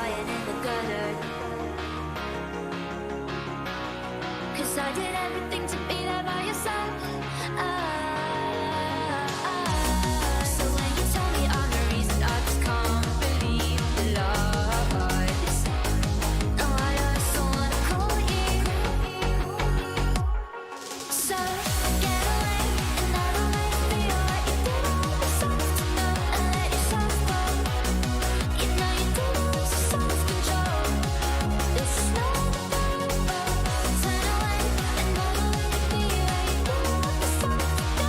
lying in the gutter. 'Cause I did everything to be there by your side. So when you tell me I'm the reason, I just can't believe the lies. No, I also wanna call you. So get away, and I don't wait for you. You did all the signs to know and let yourself go. You know you did lose your self-control. This is not the turn away, and I don't wait for you. You did all the signs to know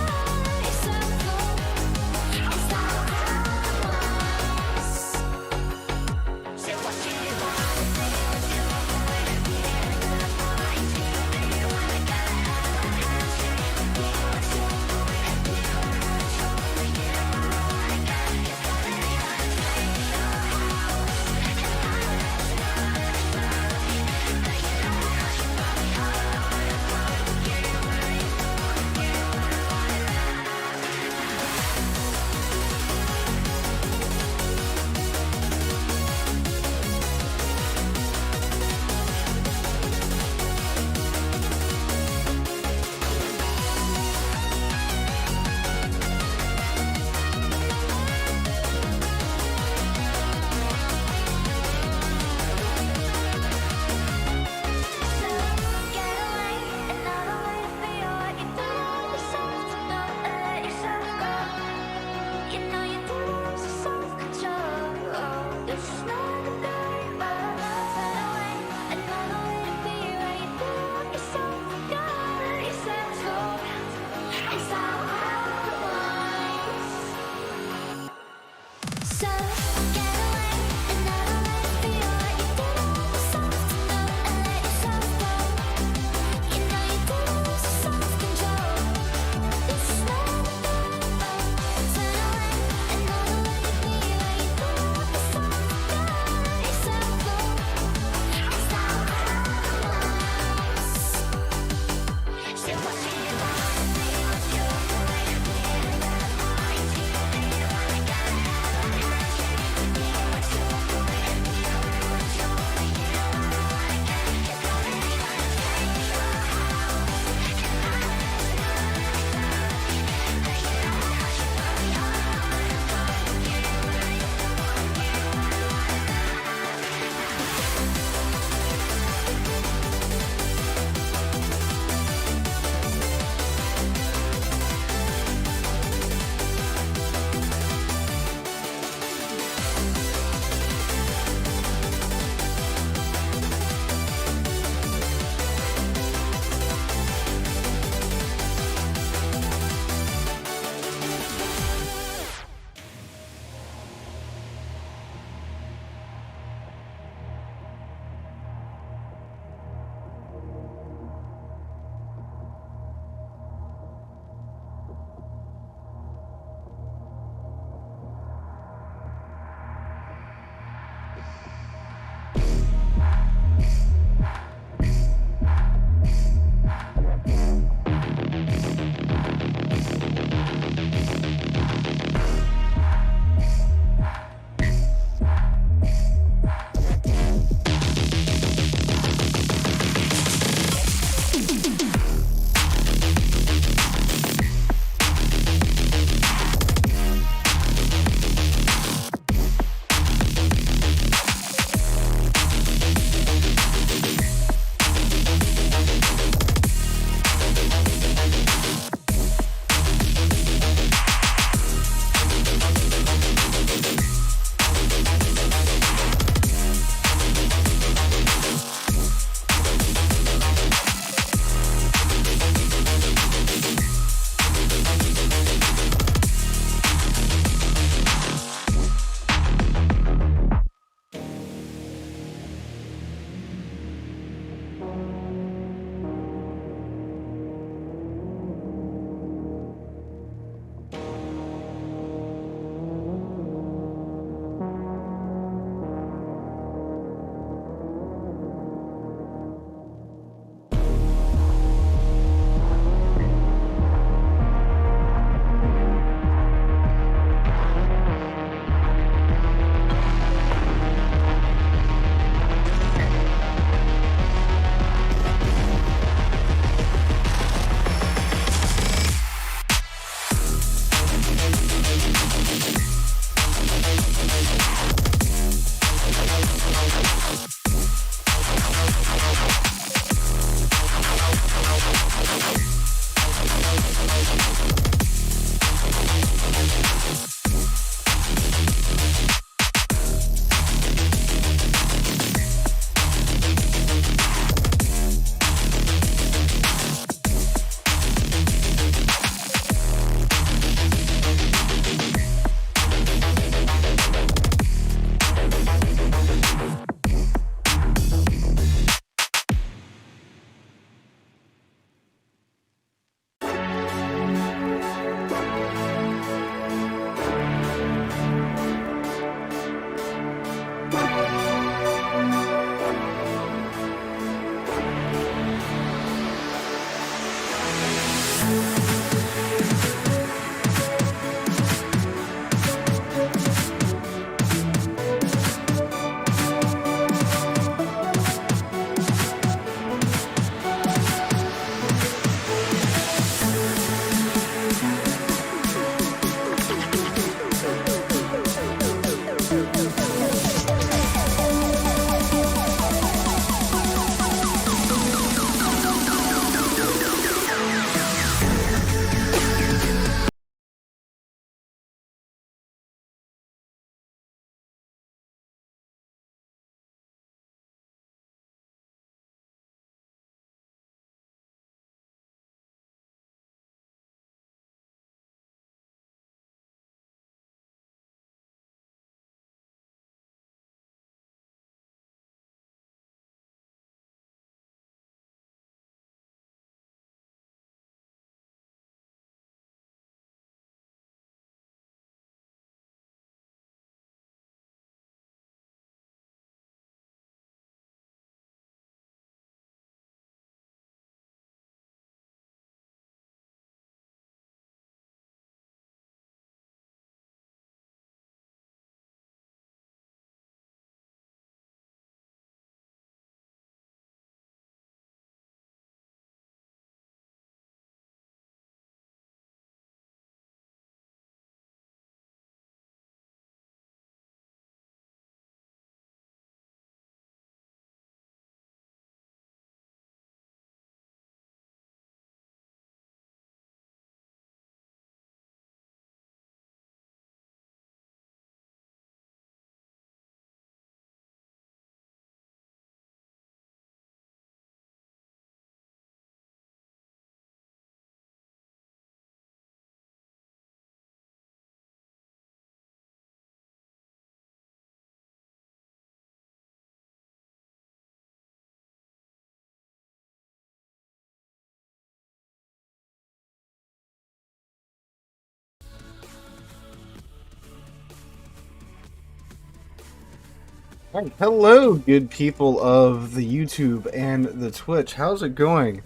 Alright, hello, good people of the YouTube and the Twitch. How's it going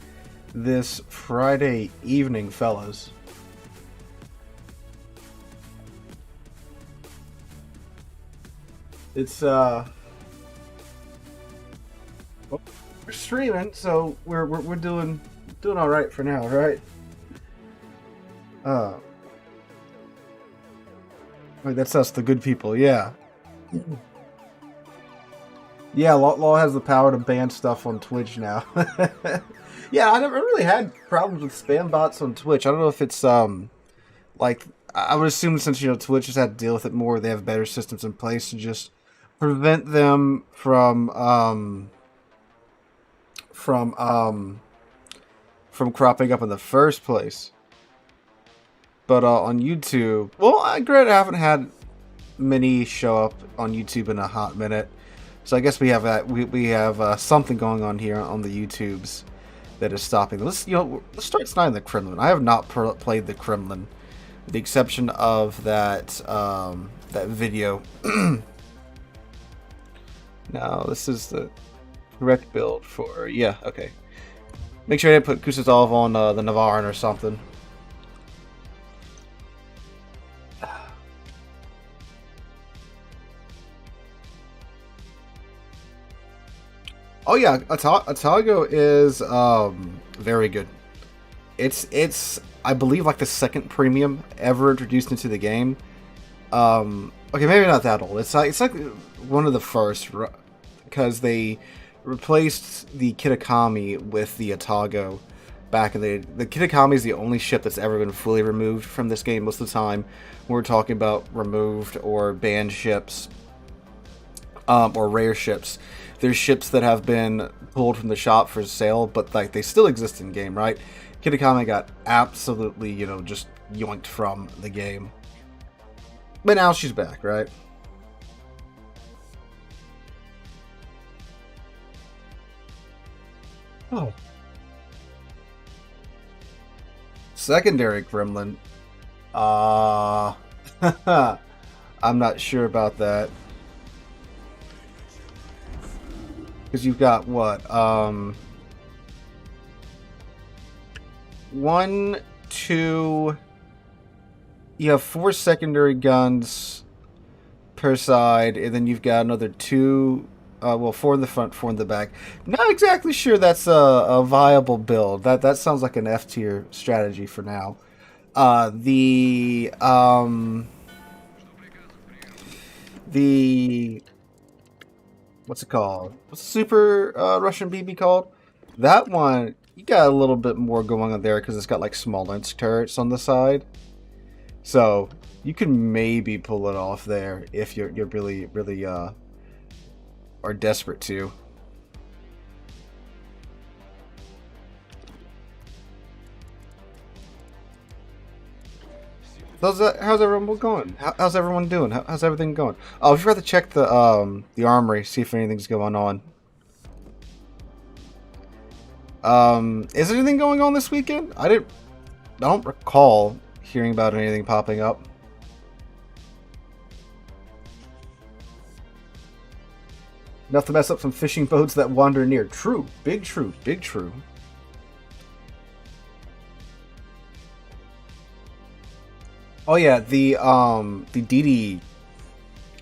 this Friday evening, fellas? It's well, we're streaming, so we're doing all right for now, right? Uh, wait, that's us, the good people. Yeah, yeah. Law has the power to ban stuff on Twitch now. Yeah, I never really had problems with spam bots on Twitch. I don't know if it's like I would assume since Twitch has had to deal with it more, they have better systems in place to just prevent them from cropping up in the first place. But on YouTube, well, I haven't had many show up on YouTube in a hot minute, so I guess we have we have something going on here on the YouTubes that is stopping. Let's start sniping the Kremlin. I have not played the Kremlin, with the exception of that that video. Now this is the correct build for okay. Make sure I didn't put Kusatov on the Navarin or something. Oh yeah, Atago is very good. It's I believe like the second premium ever introduced into the game. Okay, maybe not that old. It's like one of the first, because they replaced the Kitakami with the Atago back in the Kitakami is the only ship that's ever been fully removed from this game. Most of the time, when we're talking about removed or banned ships, or rare ships, there's ships that have been pulled from the shop for sale, but like they still exist in game, right? Kitakami got absolutely, just yoinked from the game. But now she's back, right? Oh. Secondary Gremlin. I'm not sure about that. Because you've got what? 1, 2. You have 4 secondary guns per side, and then you've got another 2. Well, 4 in the front, 4 in the back. Not exactly sure that's a viable build. That sounds like an F tier strategy for now. The what's it called? What's the super Russian BB called? That one, you got a little bit more going on there because it's got like small lens turrets on the side. So you can maybe pull it off there if you're really are desperate to. How's everyone going? How's everyone doing? How's everything going? Oh, we forgot to check the armory, see if anything's going on. Is anything going on this weekend? I don't recall hearing about anything popping up. Enough to mess up some fishing boats that wander near. True, big true, big true. Oh yeah, the DD,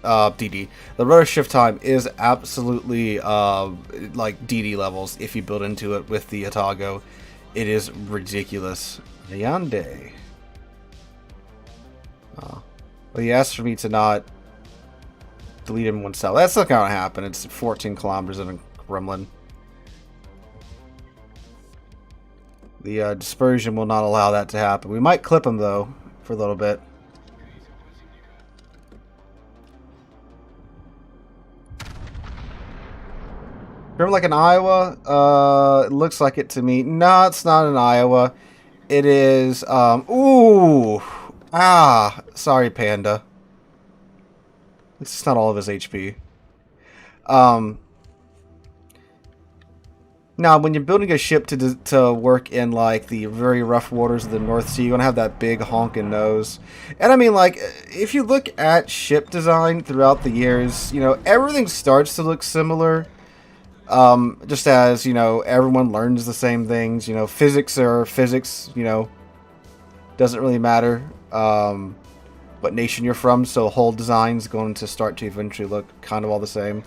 the rotor shift time is absolutely like DD levels if you build into it with the Atago. It is ridiculous. Yande. Well, he asked for me to not delete him one cell. That's not gonna happen. It's 14 kilometers in a Gremlin. The dispersion will not allow that to happen. We might clip him though for a little bit. Remember like in Iowa? It looks like it to me. No, it's not in Iowa. It is, ooh. Ah, sorry, Panda. It's not all of his HP. No, Now, when you're building a ship to work in like the very rough waters of the North Sea, you're gonna have that big honking nose. And I mean, like, if you look at ship design throughout the years, you know, everything starts to look similar. Just as, you know, everyone learns the same things. You know, physics are physics. You know, doesn't really matter what nation you're from. So hull design's going to start to eventually look kind of all the same.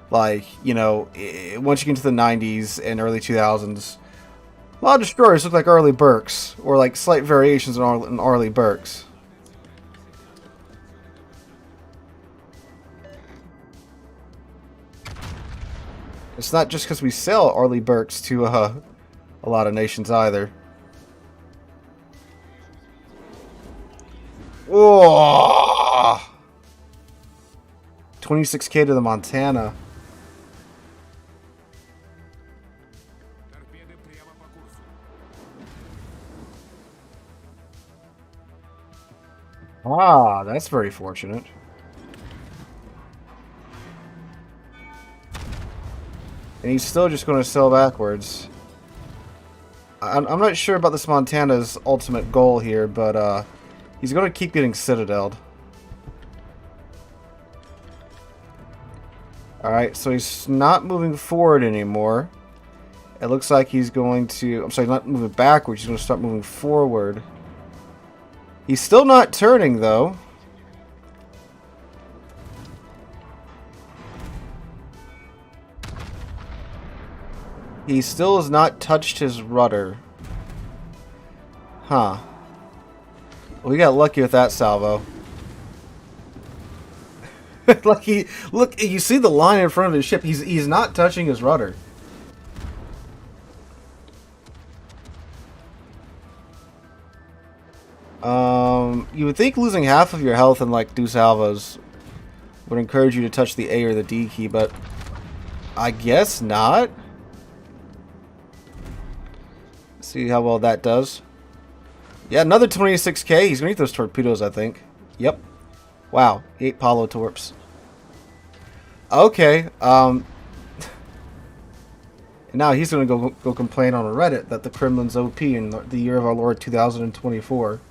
Like, you know, once you get into the 90s and early 2000s, a lot of destroyers look like early Burks, or like slight variations in early Burks. It's not just because we sell early Burks to a lot of nations either. Whoa! 26k to the Montana. Ah, that's very fortunate. And he's still just going to sail backwards. I'm not sure about this Montana's ultimate goal here, but he's going to keep getting citadeled. Alright, so he's not moving forward anymore. It looks like he's going to... I'm sorry, not moving backwards. He's going to start moving forward. He's still not turning, though. He still has not touched his rudder. Huh. We got lucky with that salvo. Look, you see the line in front of his ship. He's not touching his rudder. You would think losing half of your health in like 2 salvos would encourage you to touch the A or the D key, but I guess not. See how well that does. Yeah, another 26k. He's gonna eat those torpedoes, I think. Yep. Wow, 8 Palo torps. Okay. Now he's gonna go complain on Reddit that the Kremlin's OP in the year of our Lord 2024.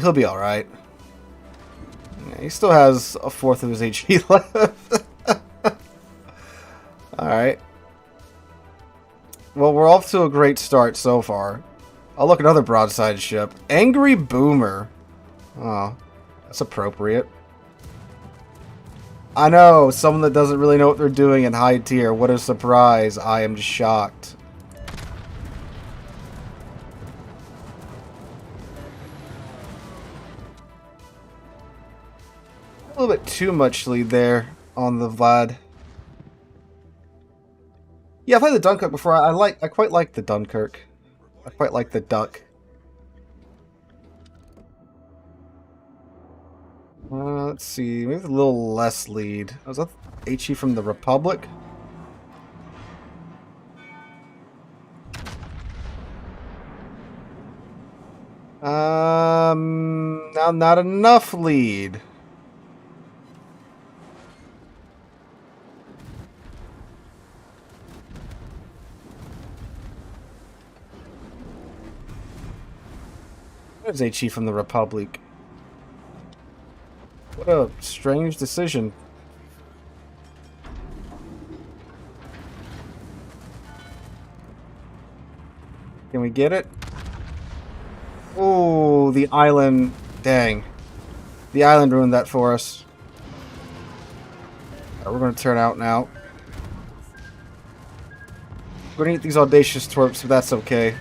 He'll be all right. Yeah, he still has a fourth of his HP left. All right. Well, we're off to a great start so far. Oh, look, another broadside ship. Angry Boomer. Oh, that's appropriate. I know, someone that doesn't really know what they're doing in high tier. What a surprise. I am shocked. A little bit too much lead there on the Vlad. Yeah, I played the Dunkirk before. I quite like the Dunkirk. I quite like the Duck. Let's see, maybe a little less lead. Was that HE from the Republic? Now not enough lead. There's HE from the Republic. What a strange decision. Can we get it? Oh, the island. Dang. The island ruined that for us. Alright, we're going to turn out now. We're going to get these audacious torps, but that's okay.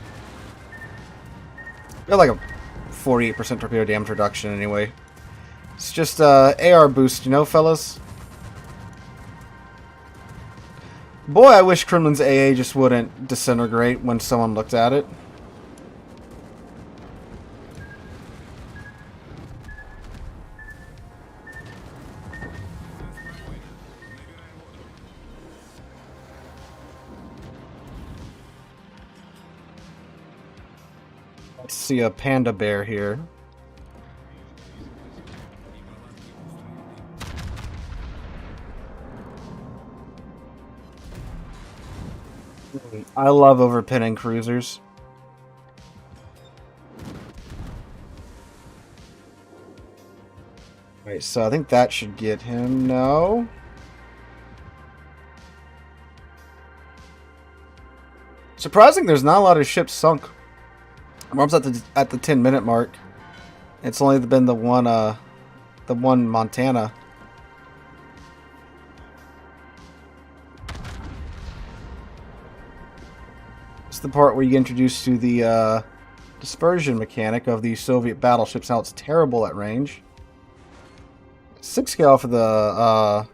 They're like a 48% torpedo damage reduction anyway. It's just AR boost, you know, fellas? Boy, I wish Kremlin's AA just wouldn't disintegrate when someone looked at it. Let's see a panda bear here. I love overpinning cruisers. Right, so I think that should get him. No. Surprising, there's not a lot of ships sunk. I'm almost at the 10-minute mark. It's only been the one Montana. It's the part where you get introduced to the dispersion mechanic of the Soviet battleships. How it's terrible at range. 6 scale for the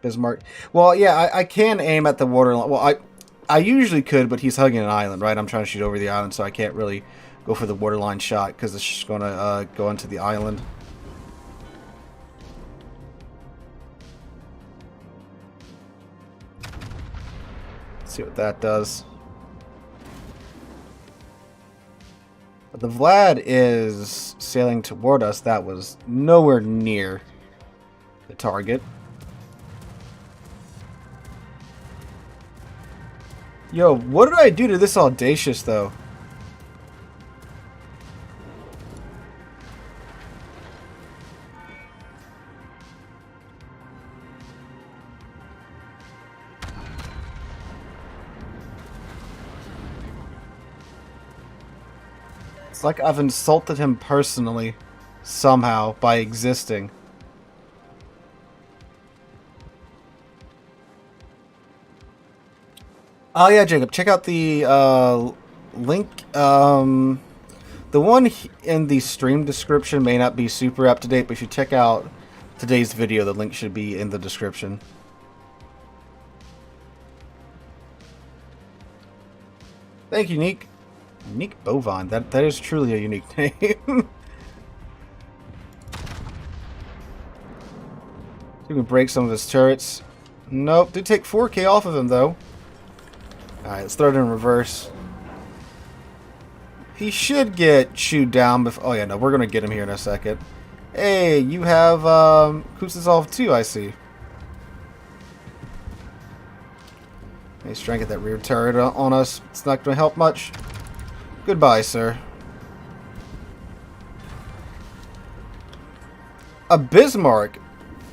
Bismarck. Well, yeah, I can aim at the waterline. Well, I usually could, but he's hugging an island, right? I'm trying to shoot over the island, so I can't really go for the waterline shot because it's just going to go into the island. Let's see what that does. But the Vlad is sailing toward us. That was nowhere near the target. Yo, what did I do to this Audacious, though? It's like I've insulted him personally, somehow, by existing. Oh yeah, Jacob, check out the link. The one in the stream description may not be super up to date, but if you check out today's video, the link should be in the description. Thank you, Neek. Unique Bovine. That is truly a unique name. You can break some of his turrets. Nope. Did take 4K off of him, though. Alright, let's throw it in reverse. He should get chewed down before... Oh, yeah, no. We're going to get him here in a second. Hey, you have Kuznetsov too, I see. He's trying to get that rear turret on us. It's not going to help much. Goodbye, sir. A Bismarck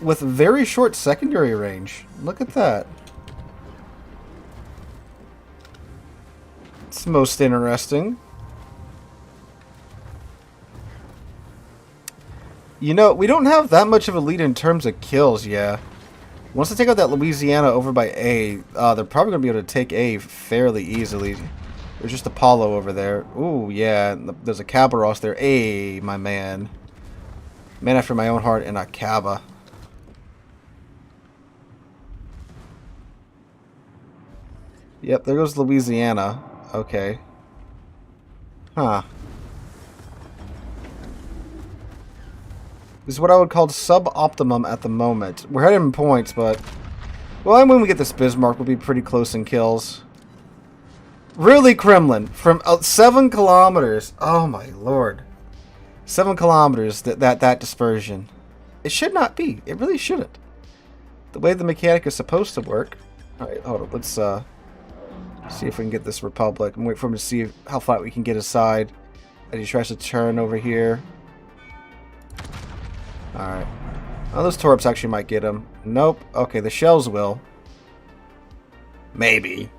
with very short secondary range. Look at that. It's most interesting. You know, we don't have that much of a lead in terms of kills, yeah. Once they take out that Louisiana over by A, they're probably going to be able to take A fairly easily. There's just Apollo over there. Ooh, yeah, there's a Cabaros there. A, my man. Man after my own heart and a Caba. Yep, there goes Louisiana. Okay. Huh. This is what I would call suboptimum at the moment. We're heading in points, but... Well, when we get this Bismarck, we'll be pretty close in kills. Really, Kremlin? From 7 kilometers. Oh, my lord. 7 kilometers, that dispersion. It should not be. It really shouldn't. The way the mechanic is supposed to work. Alright, hold on. Let's see if we can get this Republic. I'm waiting for him to see how far we can get aside as he tries to turn over here. Alright. Oh, those torps actually might get him. Nope. Okay, the shells will. Maybe.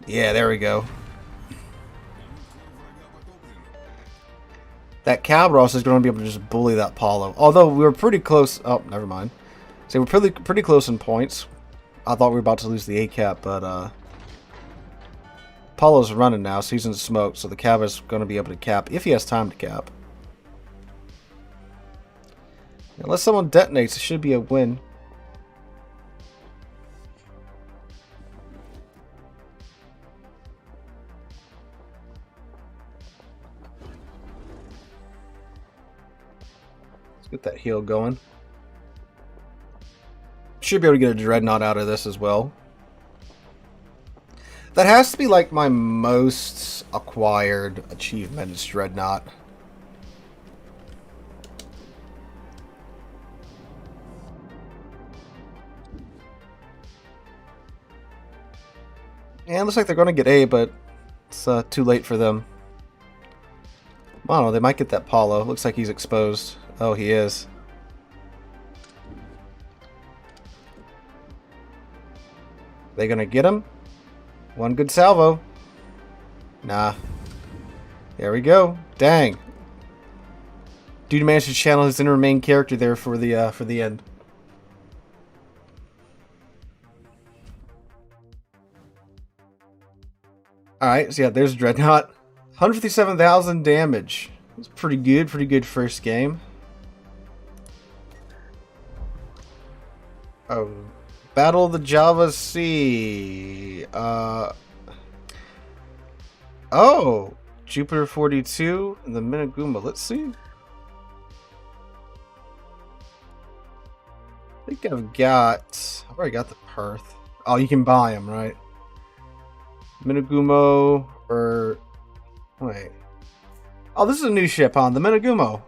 Yeah, there we go. That Cabros is going to be able to just bully that Paulo. Although we were pretty close. Oh, never mind. So we're pretty close in points. I thought we were about to lose the A cap, but Paulo's running now, so he's in smoke. So the Cab is going to be able to cap if he has time to cap. Unless someone detonates, it should be a win. Let's get that heal going. Should be able to get a Dreadnought out of this as well. That has to be like my most acquired achievement is Dreadnought. And it looks like they're going to get A, but it's too late for them. I don't know, they might get that Paulo. Looks like he's exposed. Oh, he is. They gonna get him? One good salvo. Nah. There we go. Dang. Dude managed to channel his inner main character there for the end. Alright, so yeah, there's Dreadnought. 157,000 damage. It's pretty good first game. Oh, Battle of the Java Sea. Oh, Jupiter 42 and the Minaguma. Let's see. I think I've already got the Perth. Oh, you can buy them, right? Minagumo or wait. Oh, this is a new ship, huh? The Minagumo.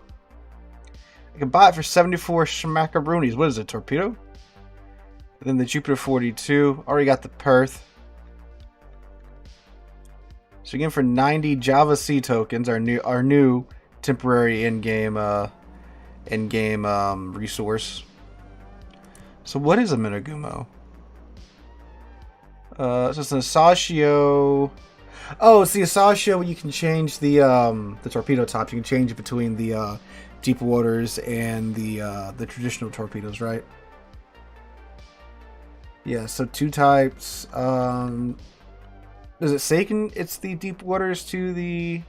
I can buy it for 74 schmackaroonies. What is it, torpedo? And then the Jupiter 42. Already got the Perth. So again, for 90 Java Sea tokens, our new temporary in-game resource. So what is a Minagumo? So it's an Asashio. Oh, it's the Asashio where you can change the torpedo types. You can change it between the deep waters and the traditional torpedoes, right? Yeah, so two types. Does it say it's the deep waters to the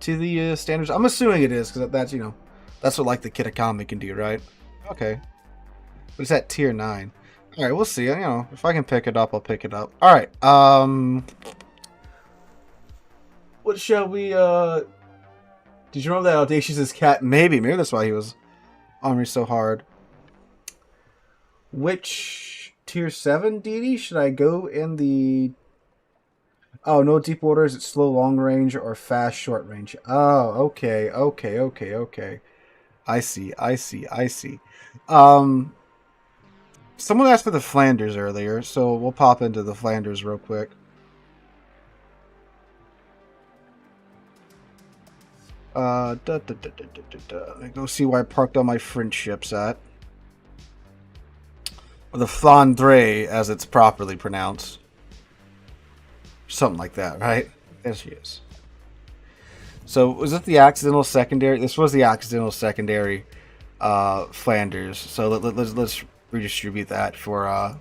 standards? I'm assuming it is because that's that's what like the Kitakami can do, right? Okay, but it's at tier 9. All right, we'll see. If I can pick it up, I'll pick it up. All right. What shall we? Did you remember that Audacious' cat? Maybe that's why he was on me so hard. Which tier 7 DD should I go in the? Oh, no deep waters. It's slow long range or fast short range. Oh, okay. I see. Someone asked for the Flanders earlier, so we'll pop into the Flanders real quick. Let me go see where I parked all my French ships at. Or the Flandre, as it's properly pronounced. Something like that, right? There she is. So, was it the accidental secondary? This was the accidental secondary Flanders. So, let's redistribute that for a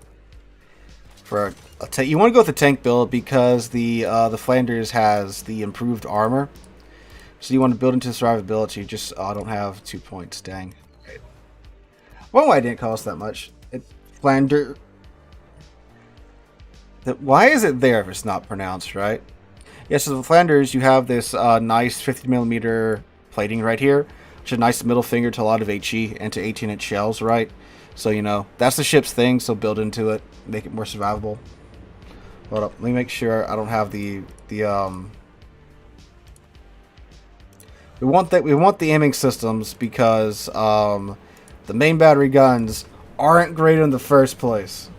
tank. You want to go with the tank build because the Flanders has the improved armor. So you want to build into survivability. Just I don't have 2 points. Dang. Well, why didn't it cost that much? Flander. Why is it there if it's not pronounced right? Yeah, so the Flanders, you have this nice 50mm plating right here, which is a nice middle finger to a lot of HE and to 18-inch shells, right? So, that's the ship's thing, so build into it, make it more survivable. Hold up, let me make sure I don't have we want the aiming systems because the main battery guns aren't great in the first place.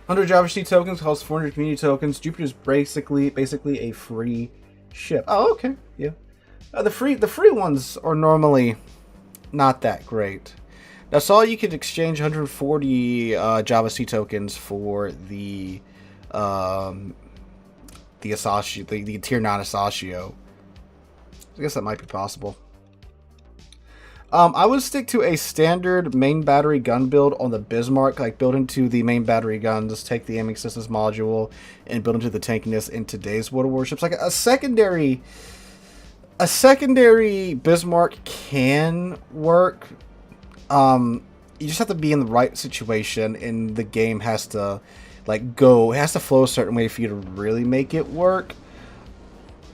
100 Java Sea tokens costs 400 community tokens. Jupiter's basically a free ship. Oh, okay, yeah. The free ones are normally not that great. Now, saw you could exchange 140 Java Sea tokens for the Asashio, the tier 9 Asashio. I guess that might be possible. I would stick to a standard main battery gun build on the Bismarck, like build into the main battery guns, take the aiming systems module, and build into the tankiness in today's World of Warships. Like a secondary Bismarck can work. You just have to be in the right situation, and the game has to it has to flow a certain way for you to really make it work.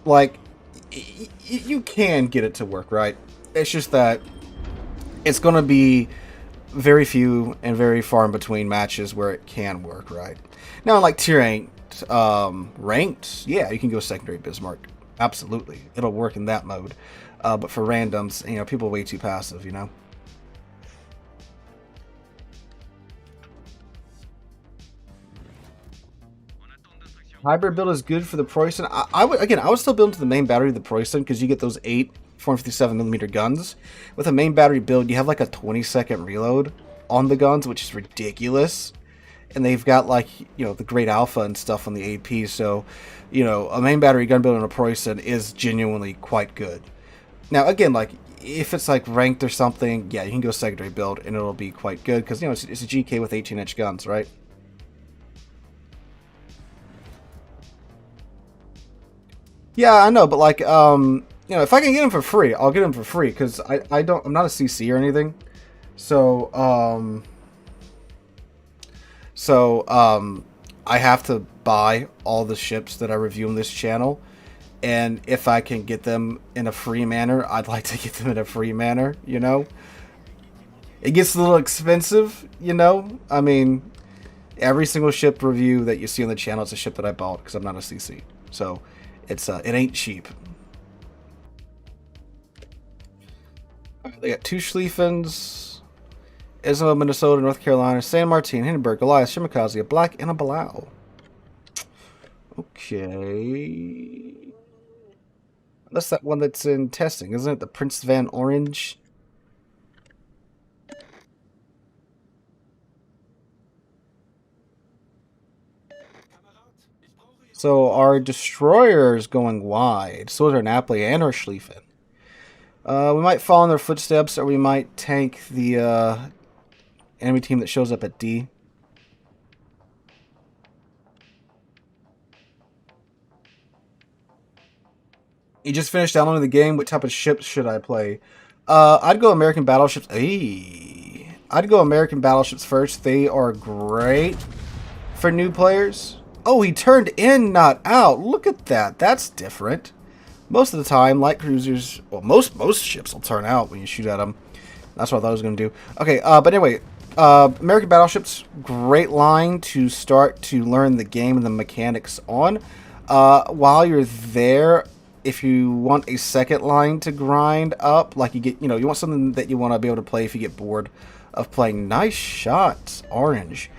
Like you can get it to work, right? It's just that it's going to be very few and very far in between matches where it can work, right? Now, like tier 8, ranked, yeah, you can go secondary Bismarck. Absolutely. It'll work in that mode. But for randoms, you know, people are way too passive, you know? Hybrid build is good for the Preußen. I would still build into the main battery of the Preußen because you get those 8 457mm guns. With a main battery build, you have like a 20-second reload on the guns, which is ridiculous. And they've got like, you know, the Great Alpha and stuff on the AP, so, you know, a main battery gun build on a Preußen is genuinely quite good. Now, again, like, if it's like ranked or something, yeah, you can go secondary build and it'll be quite good because, you know, it's a GK with 18-inch guns, right? Yeah, I know, but like, you know, if I can get them for free, I'll get them for free because I'm not a CC or anything. So, I have to buy all the ships that I review on this channel, and if I can get them in a free manner, I'd like to get them in a free manner, you know? It gets a little expensive, you know? I mean, every single ship review that you see on the channel is a ship that I bought because I'm not a CC. So, it ain't cheap. They got 2 Schlieffens, Isabel, Minnesota, North Carolina, San Martin, Hindenburg, Goliath, Shimakaze, a Black, and a Balau. Okay. That's that one that's in testing, isn't it? The Prince Van Orange. So our destroyer is going wide. So is our Napoli and our Schlieffen. We might follow in their footsteps, or we might tank the enemy team that shows up at D. You just finished downloading the game. What type of ships should I play? I'd go American battleships. Hey, I'd go American battleships first. They are great for new players. Oh, he turned in, not out. Look at that. That's different. Most of the time, light cruisers, well, most ships will turn out when you shoot at them. That's what I thought I was going to do. Okay, but anyway, American battleships, great line to start to learn the game and the mechanics on. While you're there, if you want a second line to grind up, like you get, you know, you want something that you want to be able to play if you get bored of playing. Nice shots, Orange.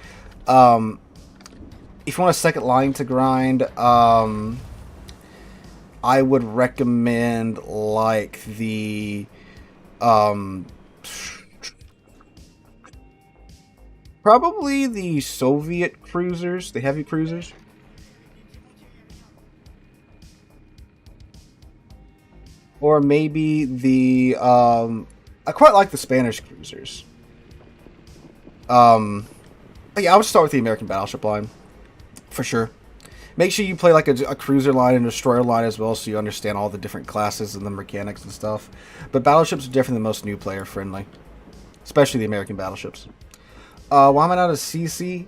If you want a second line to grind, I would recommend like the probably the Soviet cruisers, the heavy cruisers. Or maybe the I quite like the Spanish cruisers. Yeah, I would start with the American battleship line for sure. Make sure you play like a cruiser line and destroyer line as well, so you understand all the different classes and the mechanics and stuff. But battleships are definitely the most new player friendly, especially the American battleships. Why am I not a CC?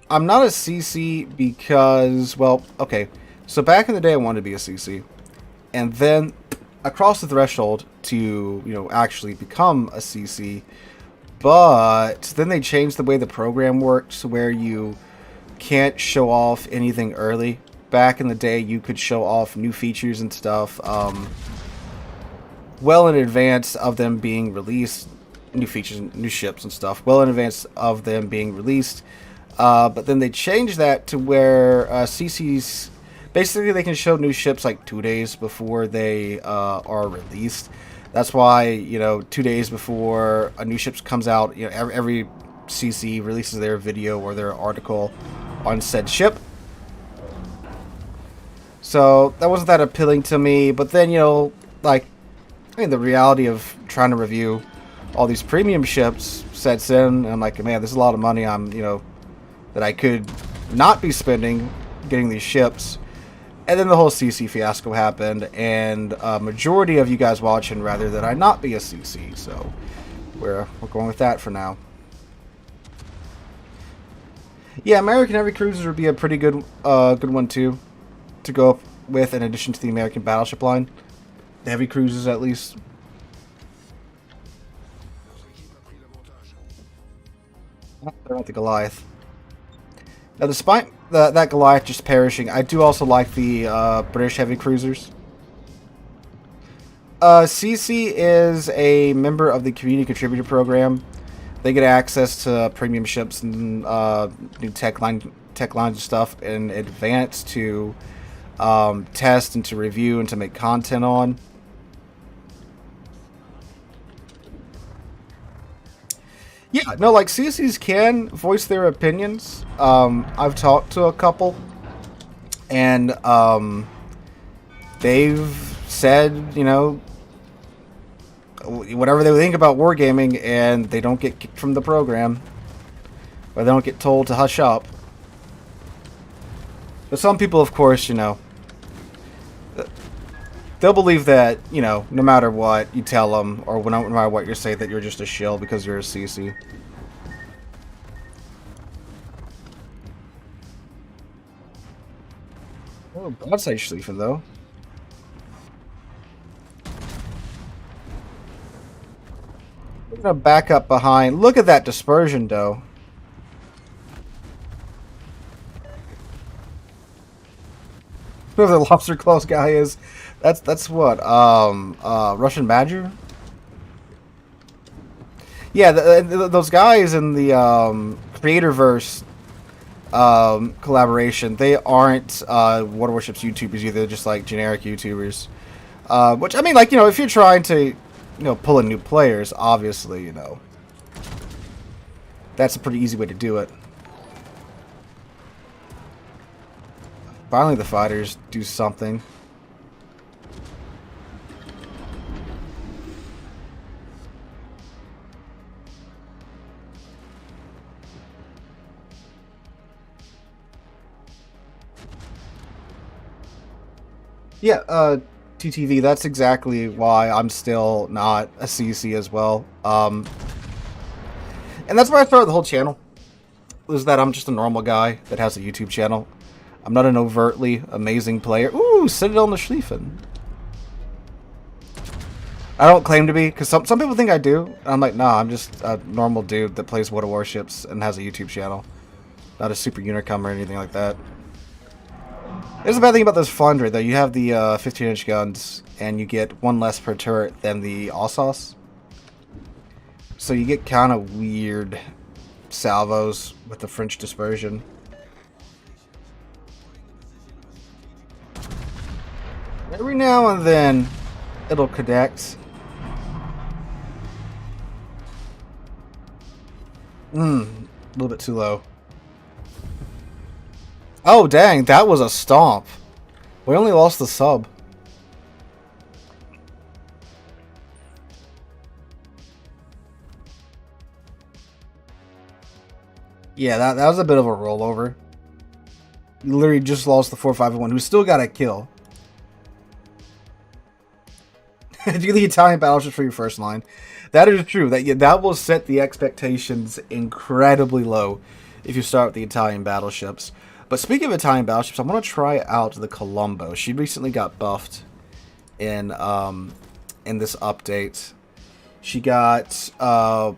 I'm not a CC because, well, okay. So back in the day, I wanted to be a CC, and then I crossed the threshold to, you know, actually become a CC. But then they changed the way the program works, where you can't show off anything early. Back in the day, you could show off new features and stuff well in advance of them being released. New features, new ships and stuff, well in advance of them being released. But then they changed that to where CCs, basically they can show new ships like 2 days before they are released. That's why, you know, 2 days before a new ship comes out, you know, every CC releases their video or their article on said ship. So that wasn't that appealing to me. But then, you know, like, I mean, the reality of trying to review all these premium ships sets in, and I'm like, man, there's a lot of money you know, that I could not be spending getting these ships. And then the whole CC fiasco happened, and a majority of you guys watching rather that I not be a CC, so we're going with that for now. Yeah, American heavy cruisers would be a pretty good good one too to go up with, in addition to the American battleship line. The heavy cruisers, at least. They're not the Goliath. Now, despite that Goliath just perishing, I do also like the British heavy cruisers. CC is a member of the Community Contributor Program. They get access to premium ships and new tech lines and stuff in advance to test and to review and to make content on. Yeah, no, like CCs can voice their opinions. I've talked to a couple, and they've said, you know, whatever they think about wargaming, and they don't get kicked from the program, or they don't get told to hush up. But some people, of course, you know, they'll believe that, you know, no matter what you tell them, or no matter what you say, that you're just a shill because you're a CC. Oh, broadside sleeping, though. We're gonna back up behind. Look at that dispersion, though. Whoever the lobster claws guy is, that's what Russian Badger. Yeah, those guys in the Creatorverse collaboration, they aren't Water Warships YouTubers either. They're just like generic YouTubers. Which I mean, like, you know, if you're trying to, you know, pull in new players, obviously, you know, that's a pretty easy way to do it. Finally, the fighters do something. Yeah, TTV, that's exactly why I'm still not a CC as well. And that's why I started the whole channel, was that I'm just a normal guy that has a YouTube channel. I'm not an overtly amazing player. Ooh, Citadel and the Schlieffen. I don't claim to be, because some people think I do. I'm like, nah, I'm just a normal dude that plays Water Warships and has a YouTube channel. Not a super unicum or anything like that. There's a bad thing about this Flandre, though. You have the 15-inch guns, and you get one less per turret than the Alsace. So you get kind of weird salvos with the French dispersion. Every now and then, it'll connect. A little bit too low. Oh, dang, that was a stomp. We only lost the sub. Yeah, that was a bit of a rollover. You literally just lost the 4-5-1, who still got a kill. Do the Italian battleships for your first line. That is true. That will set the expectations incredibly low if you start with the Italian battleships. But speaking of Italian battleships, I want to try out the Colombo. She recently got buffed in this update. She got a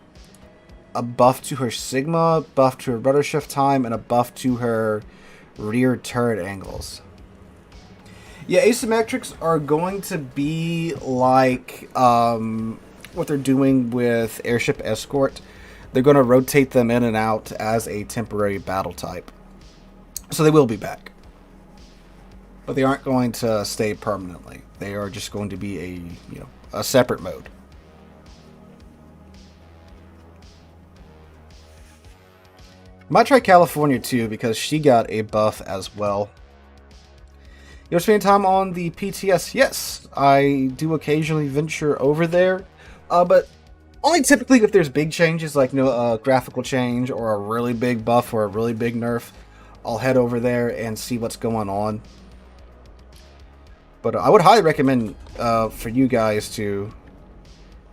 buff to her Sigma, buff to her rudder shift time, and a buff to her rear turret angles. Yeah, asymmetrics are going to be like what they're doing with Airship Escort. They're going to rotate them in and out as a temporary battle type. So they will be back. But they aren't going to stay permanently. They are just going to be a separate mode. Might try California too, because she got a buff as well. You're spending time on the PTS? Yes, I do occasionally venture over there, but only typically if there's big changes, like a graphical change or a really big buff or a really big nerf. I'll head over there and see what's going on. But I would highly recommend for you guys to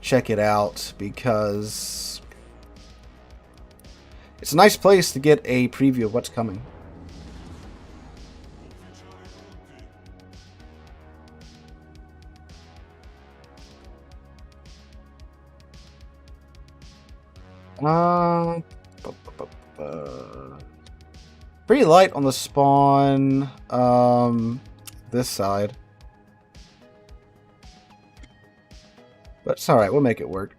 check it out, because it's a nice place to get a preview of what's coming. Pretty light on the spawn. This side. But it's alright, we'll make it work.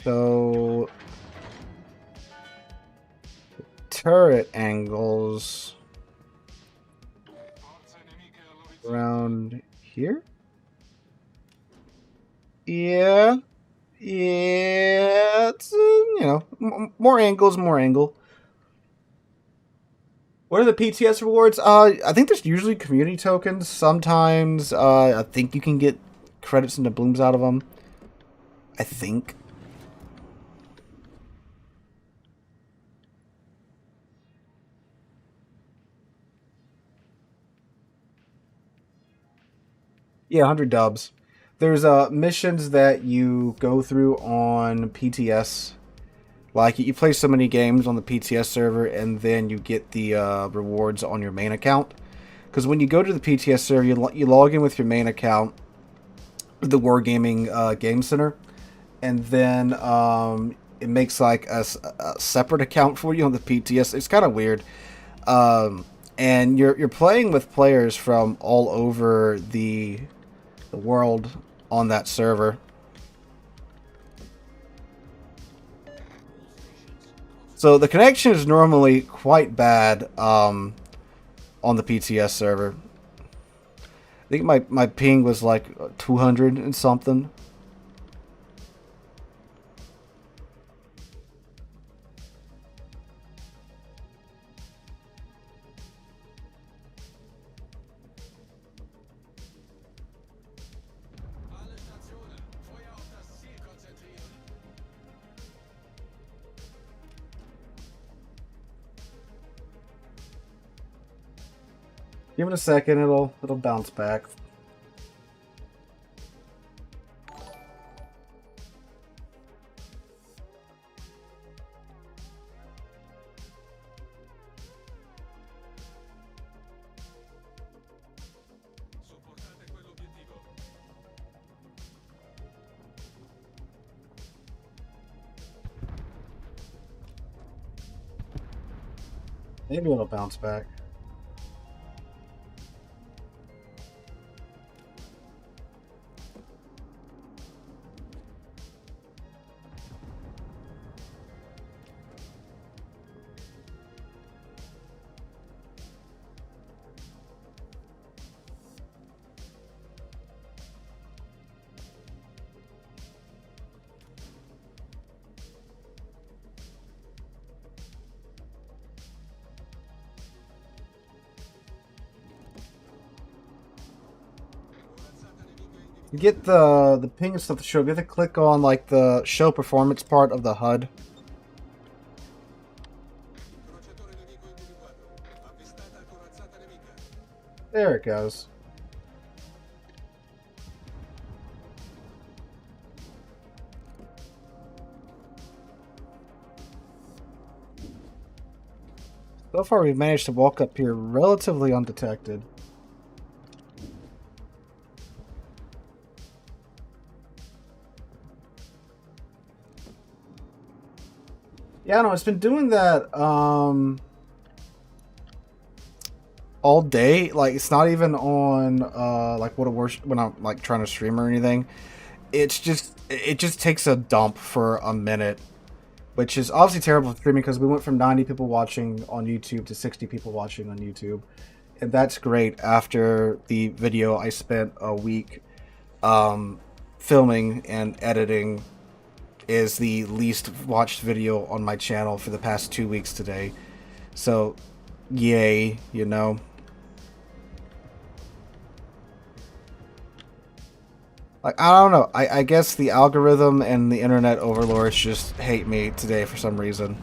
So... turret angles... around here? Yeah. Yeah. It's, you know, more angles, more angle. What are the PTS rewards? I think there's usually community tokens. Sometimes, I think you can get credits and doubloons out of them. I think. Yeah, 100 dubs. There's missions that you go through on PTS. Like, you play so many games on the PTS server, and then you get the rewards on your main account. Because when you go to the PTS server, you log in with your main account, the Wargaming Game Center, and then it makes like a separate account for you on the PTS. It's kind of weird. And you're playing with players from all over the world on that server. So the connection is normally quite bad on the PTS server. I think my ping was like 200 and something. Give it a second, it'll bounce back. Maybe it'll bounce back. You get the ping and stuff to show. You have to click on like the show performance part of the HUD. There it goes. So far we've managed to walk up here relatively undetected. Yeah, no, it's been doing that all day. Like, it's not even on like what a worship when I'm like trying to stream or anything. It just takes a dump for a minute, which is obviously terrible for streaming because we went from 90 people watching on YouTube to 60 people watching on YouTube, and that's great after the video I spent a week filming and editing is the least watched video on my channel for the past 2 weeks today. So, yay, you know. Like, I don't know. I guess the algorithm and the internet overlords just hate me today for some reason.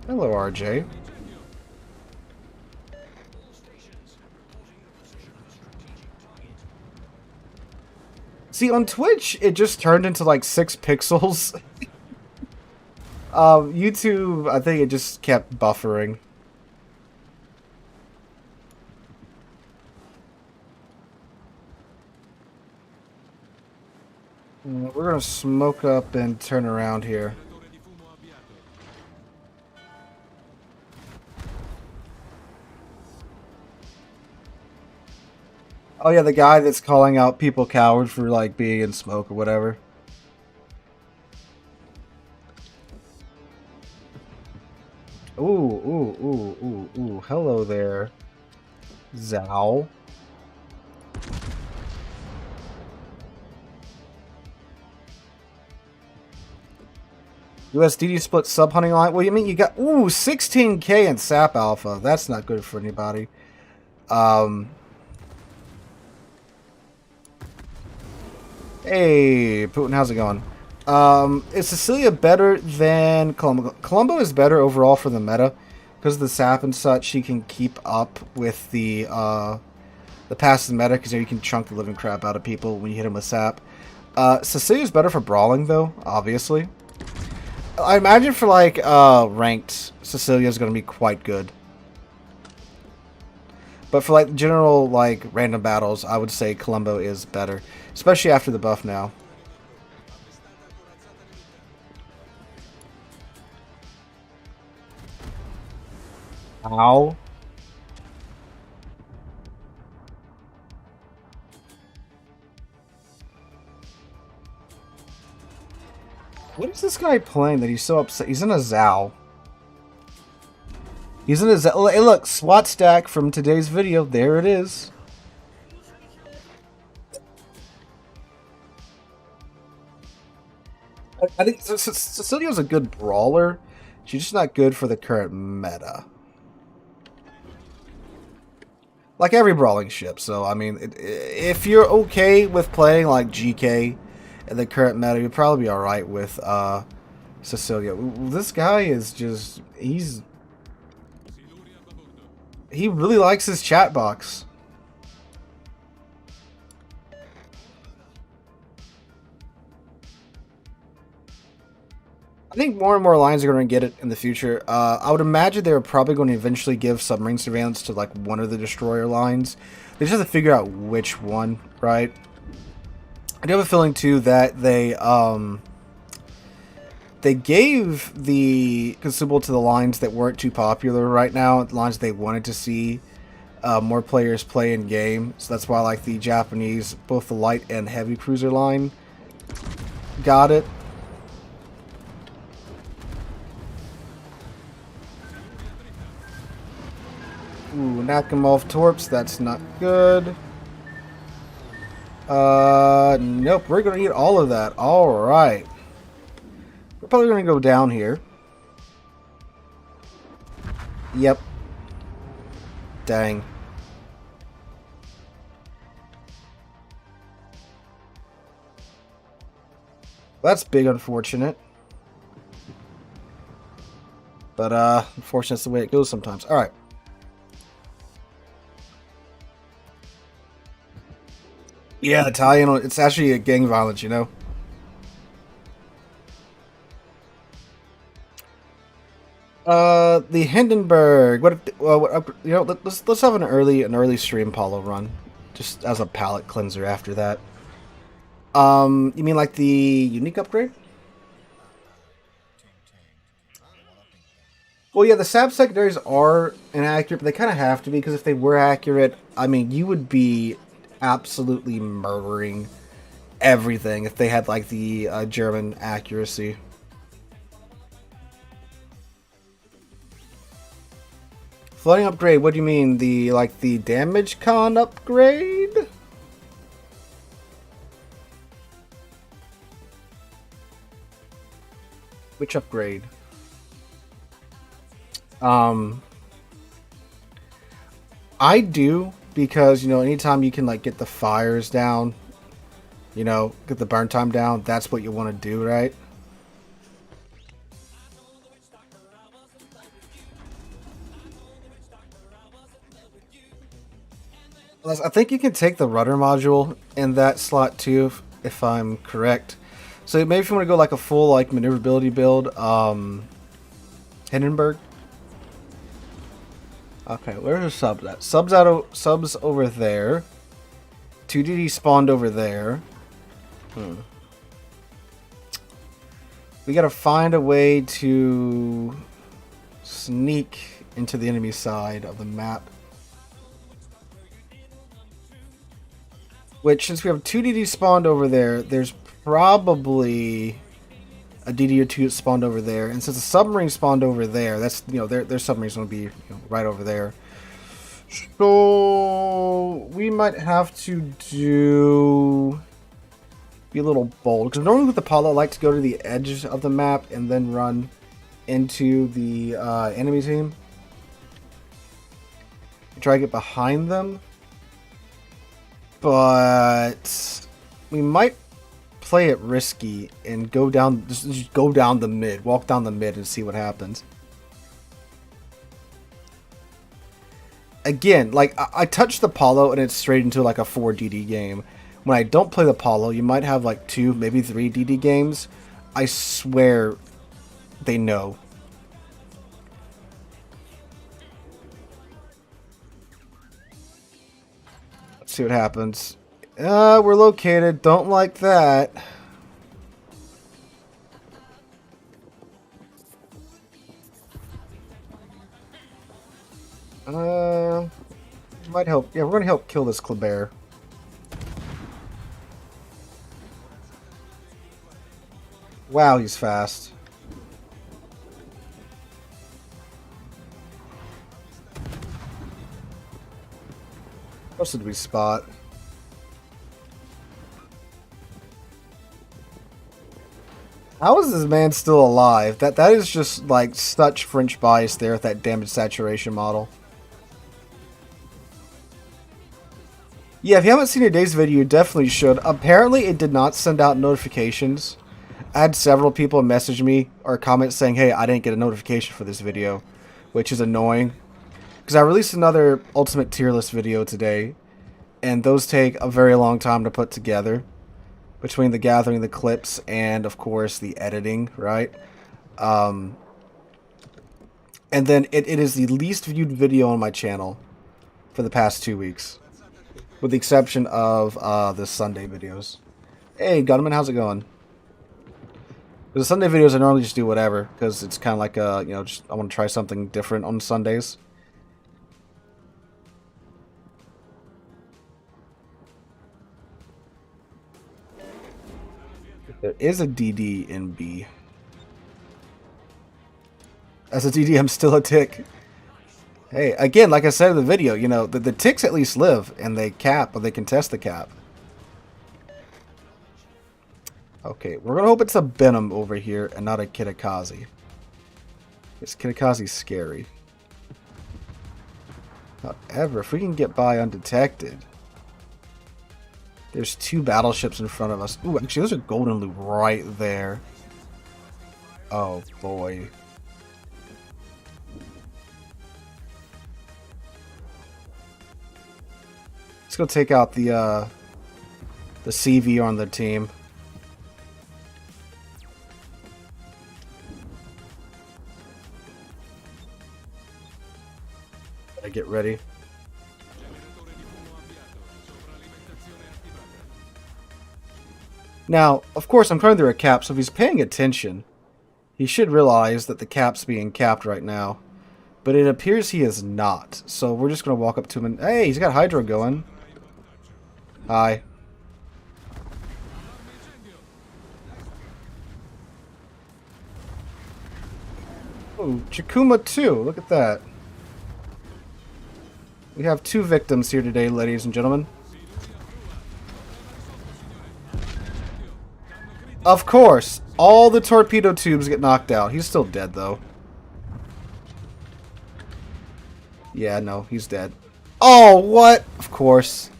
Hello, RJ. See, on Twitch, it just turned into like 6 pixels. YouTube, I think it just kept buffering. We're gonna smoke up and turn around here. Oh yeah, the guy that's calling out people cowards for like being in smoke or whatever. Ooh, ooh, ooh, ooh, ooh. Hello there, Zhao. USDD split sub hunting line. Well, you mean you got 16K in SAP Alpha. That's not good for anybody. Hey, Putin, how's it going? Is Cecilia better than Colombo? Colombo is better overall for the meta because of the sap and such. She can keep up with the passive meta because you can chunk the living crap out of people when you hit them with sap. Cecilia's better for brawling though, obviously. I imagine for like ranked, Cecilia's going to be quite good. But for like general like random battles, I would say Colombo is better, especially after the buff now. Ow. What is this guy playing that he's so upset? He's in a Zao. He's in a Zao. Hey, look, SWAT stack from today's video. There it is. I think Cecilia's a good brawler. She's just not good for the current meta. Like every brawling ship. So, I mean, if you're okay with playing like GK in the current meta, you'll probably be alright with Cecilia. This guy is just... He really likes his chat box. I think more and more lines are going to get it in the future. I would imagine they're probably going to eventually give submarine surveillance to like one of the destroyer lines. They just have to figure out which one, right? I do have a feeling too that they gave the consumable to the lines that weren't too popular right now, the lines they wanted to see more players play in game. So that's why like the Japanese, both the light and heavy cruiser line got it. Ooh, knock him off torps. That's not good. Nope. We're gonna need all of that. All right. We're probably gonna go down here. Yep. Dang. That's big unfortunate. But unfortunate is the way it goes sometimes. All right. Yeah, Italian. It's actually a gang violence, you know. The Hindenburg. You know, let's have an early stream Paulo run, just as a palette cleanser after that. You mean like the unique upgrade? Well, yeah, the SAP secondaries are inaccurate, but they kind of have to be, because if they were accurate, I mean, you would be absolutely murdering everything if they had like the German accuracy. Flooding upgrade, what do you mean? The damage con upgrade? Which upgrade? I do, because, you know, anytime you can like get the fires down, you know, get the burn time down, that's what you want to do, right? Plus, I think you can take the rudder module in that slot too, if I'm correct. So maybe if you want to go like a full like maneuverability build, Hindenburg. Okay, where's the subs at? Subs over there. 2DD spawned over there. We gotta find a way to sneak into the enemy side of the map. Which, since we have 2 DD spawned over there, there's probably a DD or 2 that spawned over there. And since a submarine spawned over there, that's, you know, their submarine's gonna be, you know, right over there. So we might have to be a little bold, because normally with the Apollo I like to go to the edge of the map and then run into the enemy team. Try to get behind them. But we might play it risky and go down, just go down the mid, walk down the mid and see what happens. Again, like I touched the Apollo and it's straight into like a 4 DD game. When I don't play the Apollo, you might have like 2, maybe 3 DD games. I swear they know. Let's see what happens. We're located. Don't like that. Might help. Yeah, we're gonna help kill this Kleber. Wow, he's fast. What else did we spot? How is this man still alive? That is just like such French bias there with that damage saturation model. Yeah, if you haven't seen today's video, you definitely should. Apparently, it did not send out notifications. I had several people message me or comment saying, hey, I didn't get a notification for this video, which is annoying. Because I released another Ultimate Tier List video today, and those take a very long time to put together. Between the gathering the clips and, of course, the editing, right? And then it is the least viewed video on my channel for the past 2 weeks. With the exception of the Sunday videos. Hey, Gunman, how's it going? For the Sunday videos, I normally just do whatever, because it's kind of like, you know, just I want to try something different on Sundays. There is a DD in B. As a DD, I'm still a tick. Hey, again, like I said in the video, you know, the ticks at least live, and they cap, or they contest the cap. Okay, we're going to hope it's a Benham over here, and not a Kitakazi. This Kitakazi's scary. However, if we can get by undetected... There's 2 battleships in front of us. Ooh, actually, there's a golden loop right there. Oh, boy. Let's go take out the CV on the team. Gotta get ready. Now, of course, I'm trying through a cap, so if he's paying attention, he should realize that the cap's being capped right now. But it appears he is not, so we're just going to walk up to him and... Hey, he's got Hydro going. Hi. Oh, Chikuma too. Look at that. We have 2 victims here today, ladies and gentlemen. Of course, all the torpedo tubes get knocked out. He's still dead, though. Yeah, no, he's dead. Oh, what? Of course.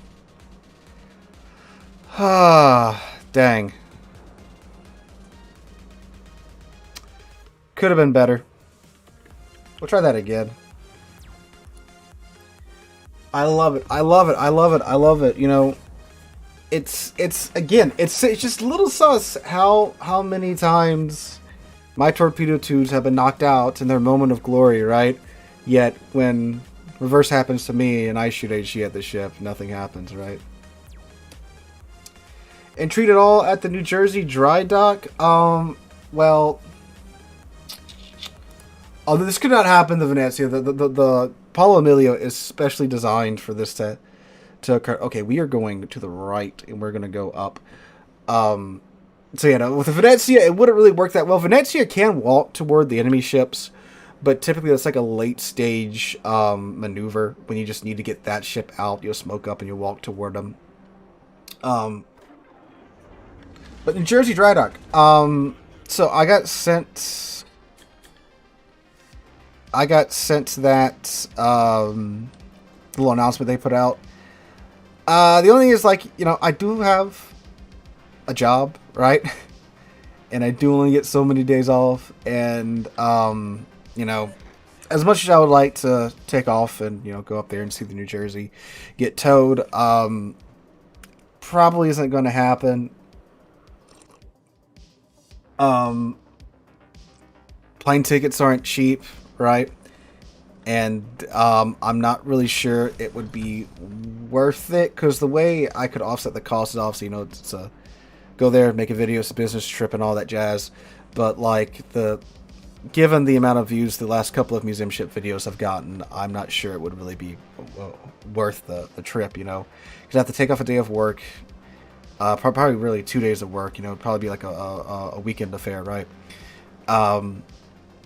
Ah, dang. Could have been better. We'll try that again. I love it. I love it. I love it. I love it. You know... It's just a little sus how many times my torpedo tubes have been knocked out in their moment of glory, right? Yet when reverse happens to me and I shoot HE at the ship, nothing happens, right? And treat it all at the New Jersey dry dock. well, although this could not happen to Venezia, the Paulo Emilio is specially designed for this to occur. Okay, we are going to the right, and we're going to go up. So, yeah, no, with the Venezia, it wouldn't really work that well. Venezia can walk toward the enemy ships, but typically that's like a late-stage maneuver when you just need to get that ship out. You'll smoke up and you'll walk toward them. But New Jersey Dry Dock. So I got sent that little announcement they put out. The only thing is, like, you know, I do have a job, right? And I do only get so many days off, and you know, as much as I would like to take off and, you know, go up there and see the New Jersey get towed, probably isn't going to happen. Plane tickets aren't cheap, right? And I'm not really sure it would be worth it, because the way I could offset the cost is obviously, you know, it's a go there, make a video, it's a business trip and all that jazz. But like, given the amount of views the last couple of museum ship videos have gotten, I'm not sure it would really be worth the trip, you know. Because I have to take off a day of work, probably really 2 days of work, you know, it'd probably be like a weekend affair, right?